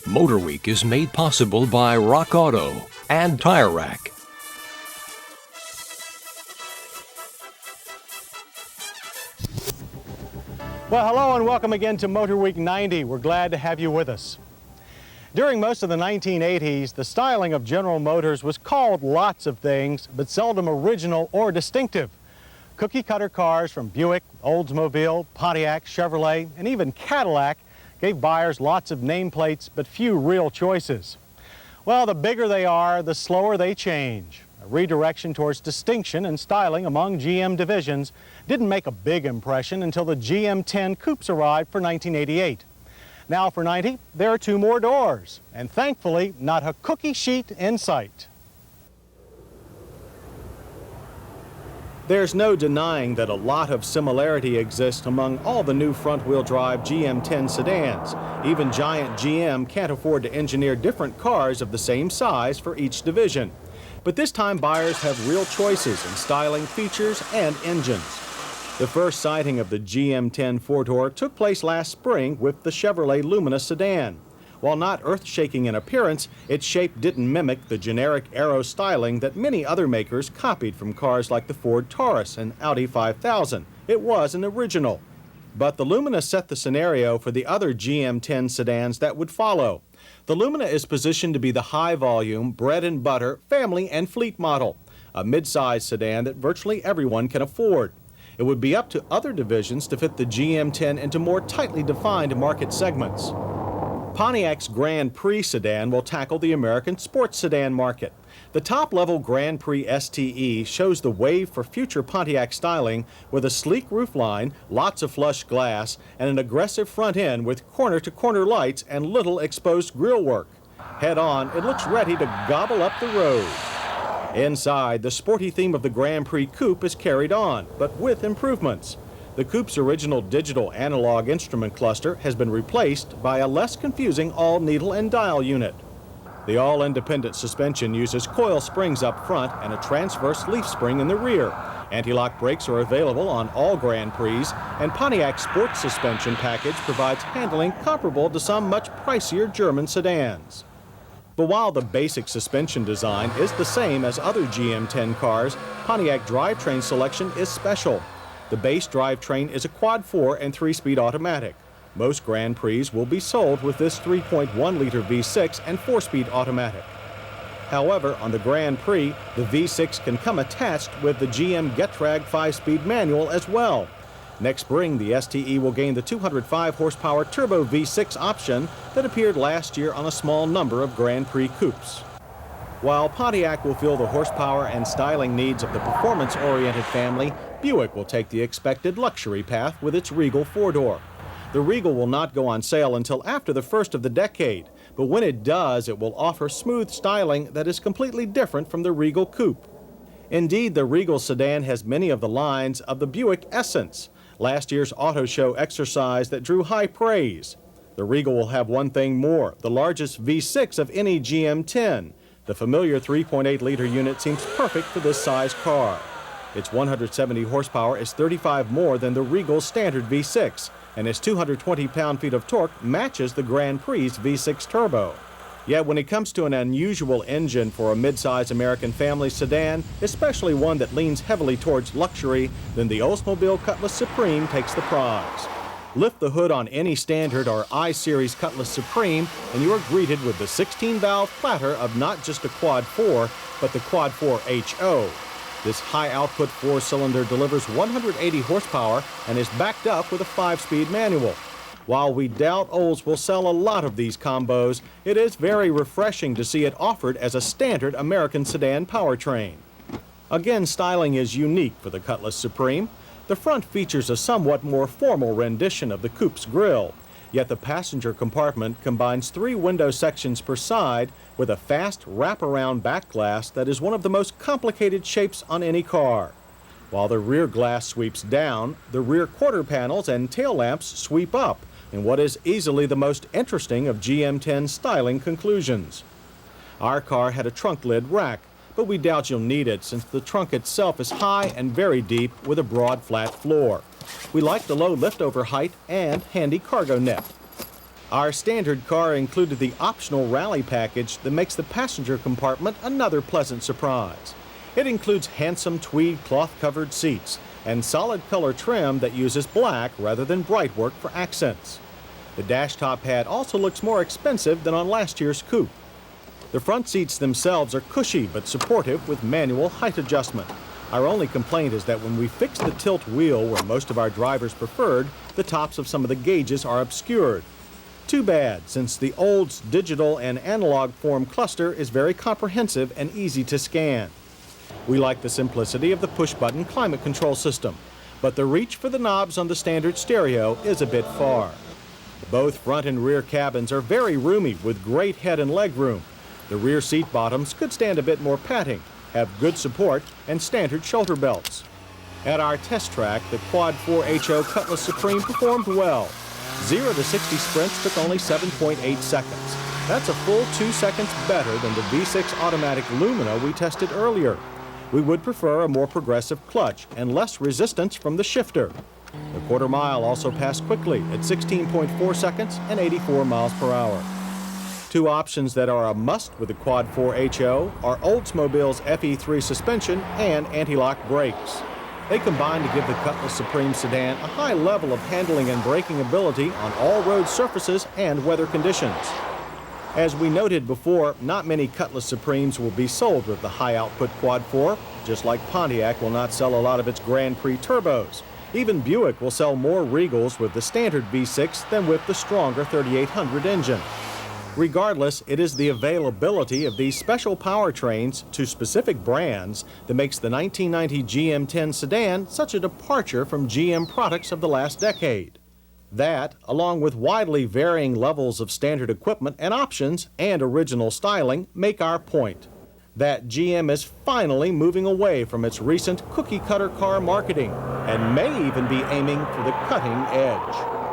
MotorWeek is made possible by Rock Auto and Tire Rack. Well, hello and welcome again to MotorWeek 90. We're glad to have you with us. During most of the 1980s, the styling of General Motors was called lots of things, but seldom original or distinctive. Cookie-cutter cars from Buick, Oldsmobile, Pontiac, Chevrolet, and even Cadillac gave buyers lots of nameplates, but few real choices. Well, the bigger they are, the slower they change. A redirection towards distinction and styling among GM divisions didn't make a big impression until the GM10 coupes arrived for 1988. Now for 90, there are 2 more doors, and thankfully, not a cookie sheet in sight. There's no denying that a lot of similarity exists among all the new front-wheel drive GM10 sedans. Even giant GM can't afford to engineer different cars of the same size for each division. But this time buyers have real choices in styling, features, and engines. The first sighting of the GM10 four-door took place last spring with the Chevrolet Lumina sedan. While not earth-shaking in appearance, its shape didn't mimic the generic aero styling that many other makers copied from cars like the Ford Taurus and Audi 5000. It was an original. But the Lumina set the scenario for the other GM10 sedans that would follow. The Lumina is positioned to be the high-volume, bread-and-butter, family and fleet model, a mid-size sedan that virtually everyone can afford. It would be up to other divisions to fit the GM10 into more tightly defined market segments. Pontiac's Grand Prix sedan will tackle the American sports sedan market. The top-level Grand Prix STE shows the wave for future Pontiac styling with a sleek roofline, lots of flush glass, and an aggressive front end with corner-to-corner lights and little exposed grillwork. Head-on, it looks ready to gobble up the road. Inside, the sporty theme of the Grand Prix Coupe is carried on, but with improvements. The Coupe's original digital analog instrument cluster has been replaced by a less confusing all-needle and dial unit. The all-independent suspension uses coil springs up front and a transverse leaf spring in the rear. Anti-lock brakes are available on all Grand Prix, and Pontiac's sports suspension package provides handling comparable to some much pricier German sedans. But while the basic suspension design is the same as other GM10 cars, Pontiac drivetrain selection is special. The base drivetrain is a quad-4 and 3-speed automatic. Most Grand Prix will be sold with this 3.1-liter V6 and 4-speed automatic. However, on the Grand Prix, the V6 can come attached with the GM Getrag 5-speed manual as well. Next spring, the STE will gain the 205-horsepower turbo V6 option that appeared last year on a small number of Grand Prix coupes. While Pontiac will fill the horsepower and styling needs of the performance-oriented family, Buick will take the expected luxury path with its Regal four-door. The Regal will not go on sale until after the first of the decade, but when it does, it will offer smooth styling that is completely different from the Regal coupe. Indeed, the Regal sedan has many of the lines of the Buick essence, last year's auto show exercise that drew high praise. The Regal will have one thing more, the largest V6 of any GM10. The familiar 3.8-liter unit seems perfect for this size car. Its 170 horsepower is 35 more than the Regal's standard V6, and its 220 pound-feet of torque matches the Grand Prix V6 turbo. Yet when it comes to an unusual engine for a mid-size American family sedan, especially one that leans heavily towards luxury, then the Oldsmobile Cutlass Supreme takes the prize. Lift the hood on any standard or I-Series Cutlass Supreme, and you are greeted with the 16-valve platter of not just a Quad 4, but the Quad 4 HO. This high-output 4-cylinder delivers 180 horsepower and is backed up with a 5-speed manual. While we doubt Olds will sell a lot of these combos, it is very refreshing to see it offered as a standard American sedan powertrain. Again, styling is unique for the Cutlass Supreme. The front features a somewhat more formal rendition of the coupe's grille, yet the passenger compartment combines 3 window sections per side with a fast wraparound back glass that is one of the most complicated shapes on any car. While the rear glass sweeps down, the rear quarter panels and tail lamps sweep up in what is easily the most interesting of GM10 styling conclusions. Our car had a trunk lid rack, but we doubt you'll need it since the trunk itself is high and very deep with a broad flat floor. We like the low liftover height and handy cargo net. Our standard car included the optional rally package that makes the passenger compartment another pleasant surprise. It includes handsome tweed cloth-covered seats and solid color trim that uses black rather than bright work for accents. The dash top pad also looks more expensive than on last year's coupe. The front seats themselves are cushy but supportive with manual height adjustment. Our only complaint is that when we fix the tilt wheel where most of our drivers preferred, the tops of some of the gauges are obscured. Too bad, since the Olds digital and analog form cluster is very comprehensive and easy to scan. We like the simplicity of the push-button climate control system, but the reach for the knobs on the standard stereo is a bit far. Both front and rear cabins are very roomy with great head and leg room. The rear seat bottoms could stand a bit more padding, have good support, and standard shoulder belts. At our test track, the Quad 4HO Cutlass Supreme performed well. 0 to 60 sprints took only 7.8 seconds. That's a full 2 seconds better than the V6 automatic Lumina we tested earlier. We would prefer a more progressive clutch and less resistance from the shifter. The quarter mile also passed quickly at 16.4 seconds and 84 miles per hour. Two options that are a must with the Quad 4HO are Oldsmobile's FE3 suspension and anti-lock brakes. They combine to give the Cutlass Supreme sedan a high level of handling and braking ability on all road surfaces and weather conditions. As we noted before, not many Cutlass Supremes will be sold with the high-output Quad 4, just like Pontiac will not sell a lot of its Grand Prix turbos. Even Buick will sell more Regals with the standard V6 than with the stronger 3800 engine. Regardless, it is the availability of these special powertrains to specific brands that makes the 1990 GM10 sedan such a departure from GM products of the last decade. That, along with widely varying levels of standard equipment and options and original styling, make our point. That GM is finally moving away from its recent cookie-cutter car marketing and may even be aiming for the cutting edge.